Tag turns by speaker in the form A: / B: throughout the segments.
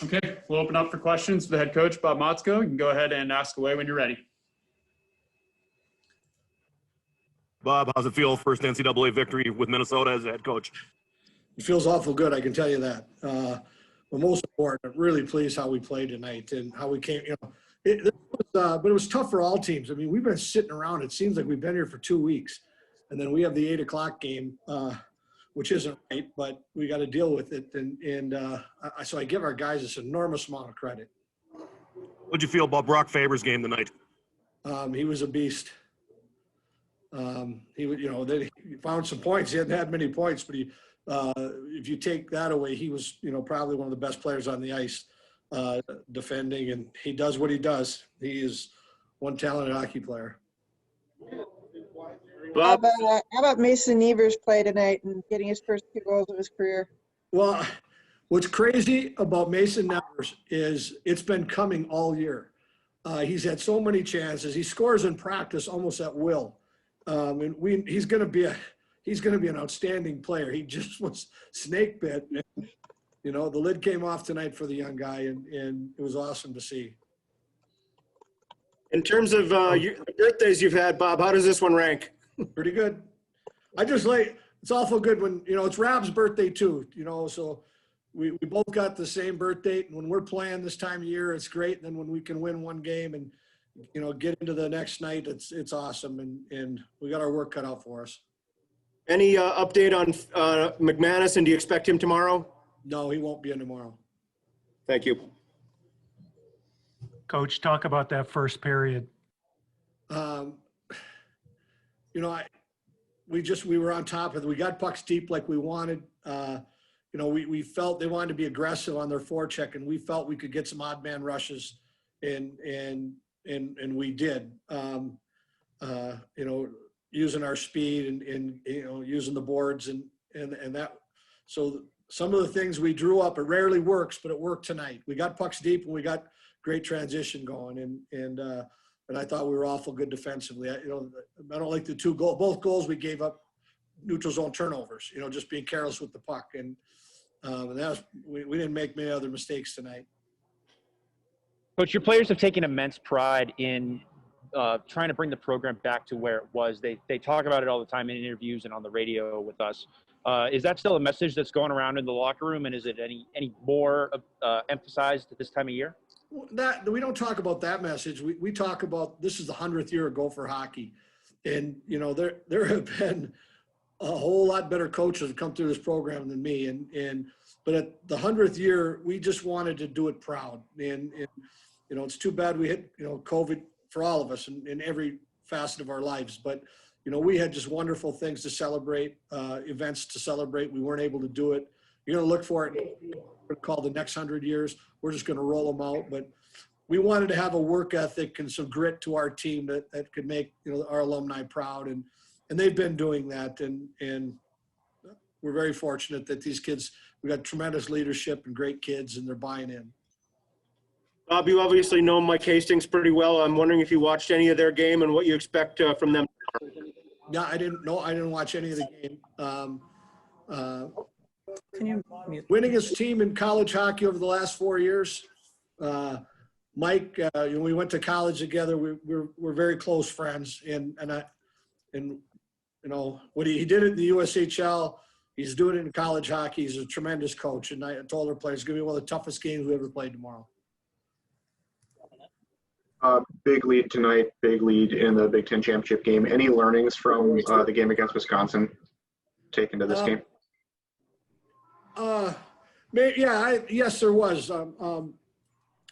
A: Okay, we'll open up for questions for the head coach, Bob Motzko. You can go ahead and ask away when you're ready.
B: Bob, how's it feel? First NCAA victory with Minnesota as a head coach.
C: It feels awful good, I can tell you that. But most important, I'm really pleased how we played tonight and how we came. But it was tough for all teams. I mean, we've been sitting around. It seems like we've been here for 2 weeks, and then we have the 8 o'clock game, which isn't right, but we got to deal with it. So I give our guys this enormous amount of credit.
B: What'd you feel about Brock Faber's game tonight?
C: He was a beast. He found some points. He hadn't had many points, but if you take that away, he was, probably one of the best players on the ice, defending, and he does what he does. He is one talented hockey player.
D: How about Mason Nevers play tonight and getting his first 2 goals of his career?
C: Well, what's crazy about Mason Nevers is it's been coming all year. He's had so many chances. He scores in practice almost at will. He's going to be an outstanding player. He just was snake bit. And, the lid came off tonight for the young guy, and it was awesome to see.
E: In terms of the birthdays you've had, Bob, how does this one rank?
C: Pretty good. It's awful good when, it's Rab's birthday too, so we both got the same birth date. And when we're playing this time of year, it's great. And then when we can win one game and, get into the next night, it's awesome. And we got our work cut out for us.
E: Any update on McManus, and do you expect him tomorrow?
C: No, he won't be in tomorrow.
E: Thank you.
F: Coach, talk about that first period.
C: We were on top of it. We got pucks deep like we wanted. We felt they wanted to be aggressive on their forecheck, and we felt we could get some odd man rushes, and we did. Using our speed and using the boards and that. So some of the things we drew up, it rarely works, but it worked tonight. We got pucks deep and we got great transition going, and I thought we were awful good defensively. I don't like both goals we gave up neutral zone turnovers, just being careless with the puck. And we didn't make many other mistakes tonight.
G: Coach, your players have taken immense pride in trying to bring the program back to where it was. They talk about it all the time in interviews and on the radio with us. Is that still a message that's going around in the locker room, and is it any more emphasized at this time of year?
C: That we don't talk about that message. We talk about this is the 100th year of Gopher hockey, and there have been a whole lot better coaches that come through this program than me, but at the 100th year, we just wanted to do it proud, and it's too bad we hit COVID for all of us in every facet of our lives, but we had just wonderful things to celebrate, events to celebrate. We weren't able to do it. You're going to look for it called the next 100 years. We're just going to roll them out. But we wanted to have a work ethic and some grit to our team that could make our alumni proud. And they've been doing that. And we're very fortunate that these kids, we got tremendous leadership and great kids, and they're buying in.
E: Bob, you obviously know Mike Hastings pretty well. I'm wondering if you watched any of their game and what you expect from them.
C: Yeah, I didn't watch any of the game.
D: Can you mute?
C: Winning his team in college hockey over the last 4 years. Mike, we went to college together. We're very close friends, and what he did it in the USHL, he's doing it in college hockey. He's a tremendous coach, and I told our players it's going to be one of the toughest games we ever played tomorrow.
H: Big lead tonight, big lead in the Big Ten championship game. Any learnings from the game against Wisconsin taken to this game?
C: Yes, there was. You're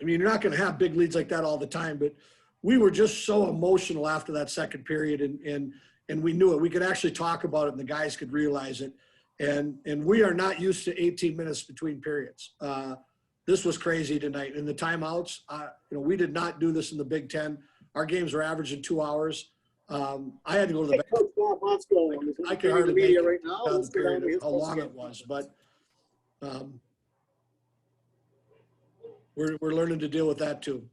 C: not going to have big leads like that all the time, but we were just so emotional after that second period, and we knew it. We could actually talk about it, and the guys could realize it. And we are not used to 18 minutes between periods. This was crazy tonight. In the timeouts, we did not do this in the Big Ten. Our games were averaging 2 hours. I had to go to the bathroom. I can hardly make it right now. The period, how long it was, but we're learning to deal with that too.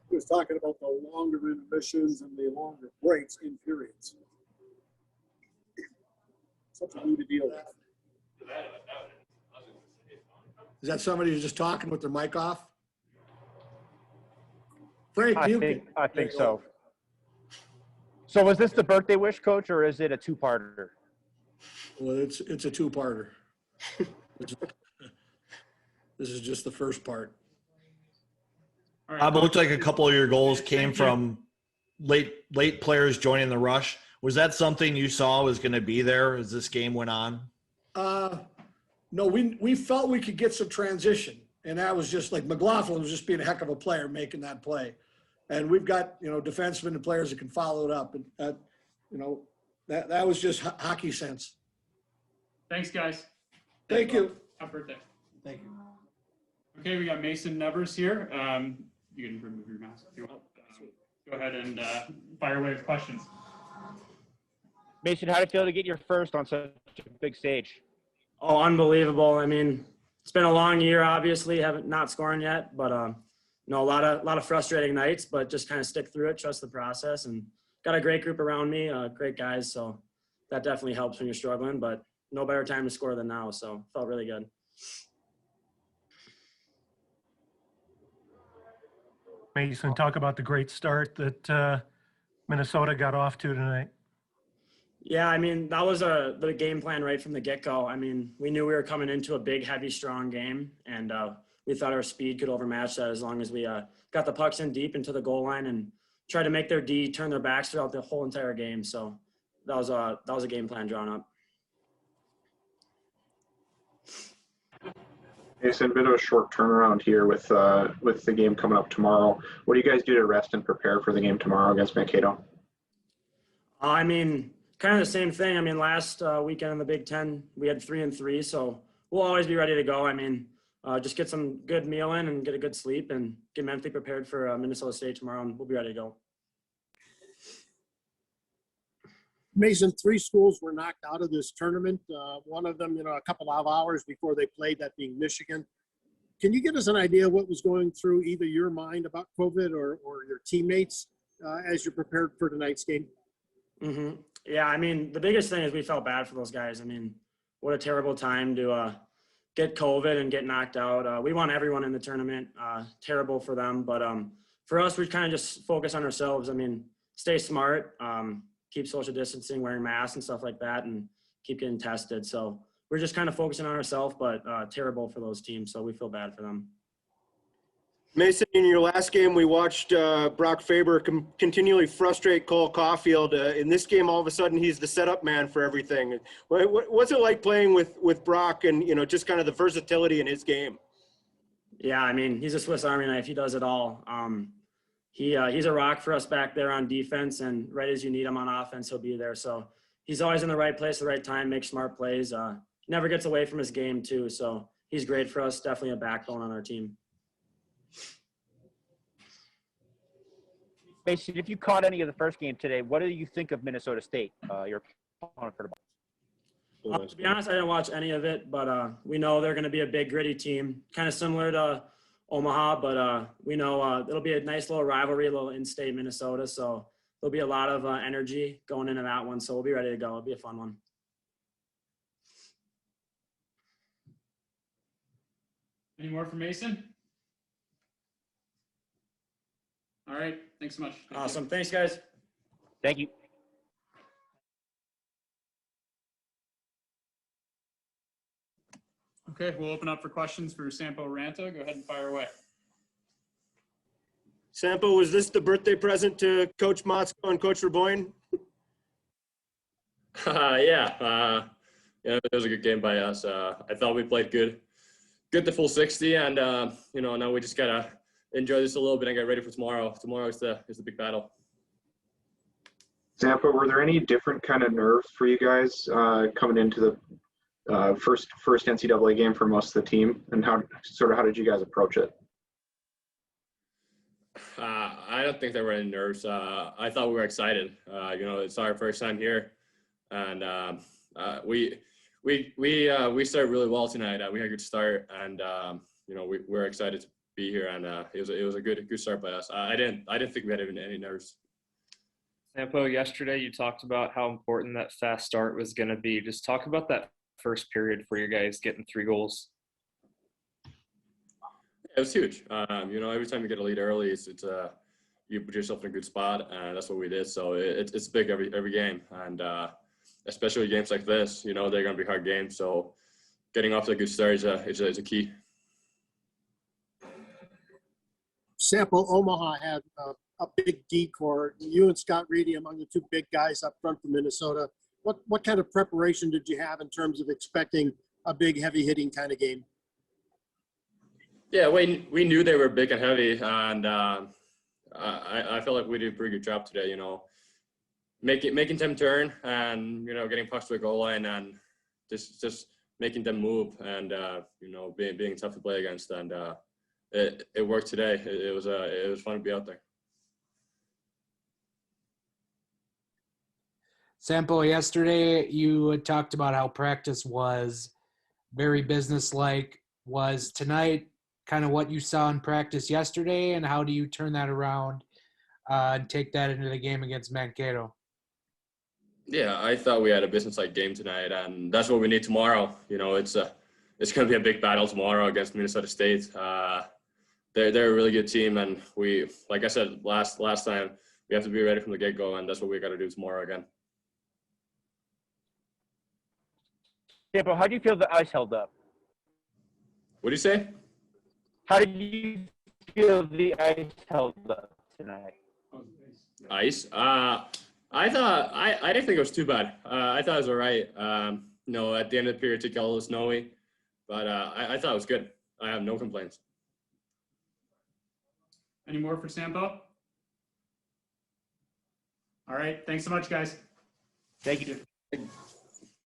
I: He was talking about the longer intermissions and the longer breaks in periods. Something new to deal with.
C: Is that somebody who's just talking with their mic off? Frank,
G: I
C: you
G: think
C: can.
G: so. So was this the birthday wish, Coach, or is it a two-parter?
C: Well, it's a two-parter. This is just the first part.
A: All right,
J: Bob, it looked
A: Coach.
J: like a couple of your goals came
A: Thank you.
J: from late players joining the rush. Was that something you saw was going to be there as this game went on?
C: No, we felt we could get some transition, and that was just like McLaughlin was just being a heck of a player making that play. And we've got, defensemen and players that can follow it up. And that was just hockey sense.
A: Thanks, guys.
C: Thank you.
A: Happy birthday.
C: Thank you.
A: Okay, we got Mason Nevers here. You can remove your mask if you want. Go ahead and fire away with questions.
G: Mason, how did it feel to get your first on such a big stage?
K: Oh, unbelievable. I mean, it's been a long year, obviously, not scoring yet, but a lot of frustrating nights, but just kind of stick through it, trust the process, and got a great group around me, great guys, so that definitely helps when you're struggling, but no better time to score than now, so felt really good.
F: Mason, talk about the great start that Minnesota got off to tonight.
K: Yeah, I mean, that was the game plan right from the get-go. I mean, we knew we were coming into a big, heavy, strong game, and we thought our speed could overmatch that as long as we got the pucks in deep into the goal line and tried to make their D turn their backs throughout the whole entire game. So that was a game plan drawn up.
H: It's a bit of a short turnaround here with the game coming up tomorrow. What do you guys do to rest and prepare for the game tomorrow against Mankato?
K: I mean, kind of the same thing. I mean, last weekend in the Big Ten, we had 3-3, so we'll always be ready to go. I mean, just get some good meal in and get a good sleep and get mentally prepared for Minnesota State tomorrow, and we'll be ready to go.
I: Mason, 3 schools were knocked out of this tournament. One of them, a couple of hours before they played, that being Michigan. Can you give us an idea what was going through either your mind about COVID or your teammates as you prepared for tonight's game?
K: Mm-hmm. Yeah, I mean, the biggest thing is we felt bad for those guys. I mean, what a terrible time to get COVID and get knocked out. We want everyone in the tournament. Terrible for them. But for us, we kind of just focus on ourselves. I mean, stay smart, keep social distancing, wearing masks and stuff like that, and keep getting tested. So we're just kind of focusing on ourselves, but terrible for those teams. So we feel bad for them.
E: Mason, in your last game, we watched Brock Faber continually frustrate Cole Caulfield. In this game, all of a sudden, he's the setup man for everything. What's it like playing with Brock and, just kind of the versatility in his game?
K: Yeah, I mean, he's a Swiss Army knife. He does it all. He's a rock for us back there on defense, and right as you need him on offense, he'll be there. So he's always in the right place at the right time, makes smart plays. Never gets away from his game, too. So he's great for us, definitely a backbone on our team.
G: Mason, if you caught any of the first game today, what do you think of Minnesota State, your opponent for the ball?
K: To be honest, I didn't watch any of it, but we know they're going to be a big, gritty team, kind of similar to Omaha, but we know it'll be a nice little rivalry, a little in-state Minnesota, so there'll be a lot of energy going into that one, so we'll be ready to go. It'll be a fun one.
A: Any more from Mason? All right. Thanks so much. Thank you.
K: Awesome. Thanks, guys.
G: Thank you.
A: Okay, we'll open up for questions for Sampo Ranta. Go ahead and fire away.
E: Sampo, was this the birthday present to Coach Motzko and Coach Reboyne?
L: Yeah, it was a good game by us. I thought we played good the full 60, and now we just gotta enjoy this a little bit and get ready for tomorrow. Tomorrow is the big battle.
H: Sampo, were there any different kind of nerves for you guys coming into the first NCAA game for most of the team, and how did you guys approach it?
L: I don't think there were any nerves. I thought we were excited. It's our first time here, and we started really well tonight. We had a good start, and we're excited to be here. And it was a good start by us. I didn't think we had even any nerves.
M: Sampo, yesterday you talked about how important that fast start was going to be. Just talk about that first period for you guys getting 3 goals.
L: It was huge. Every time you get a lead early, you put yourself in a good spot, and that's what we did. So it's big every game, and especially games like this. They're going to be hard games. So getting off to a good start is a key.
I: Sampo, Omaha had a big D core. You and Scott Reedy among the two big guys up front for Minnesota. What kind of preparation did you have in terms of expecting a big, heavy-hitting kind of game?
L: Yeah, we knew they were big and heavy, and I felt like we did a pretty good job today. Making them turn, and getting pucks to the goal line, and just making them move, and being tough to play against, and it worked today. It was fun to be out there.
N: Sampo, yesterday you had talked about how practice was very businesslike. Was tonight kind of what you saw in practice yesterday, and how do you turn that around and take that into the game against Mankato?
L: Yeah, I thought we had a business-like game tonight, and that's what we need tomorrow. It's going to be a big battle tomorrow against Minnesota State. They're a really good team, and we, like I said last time, we have to be ready from the get-go, and that's what we got to do tomorrow again.
G: Sampo, how do you feel the ice held up?
L: What do you say?
G: How did you feel the ice held up tonight?
L: Ice? I didn't think it was too bad. I thought it was all right. At the end of the period, it got a little snowy, but I thought it was good. I have no complaints.
A: Any more for Sampo? All right. Thanks so much, guys.
G: Thank you.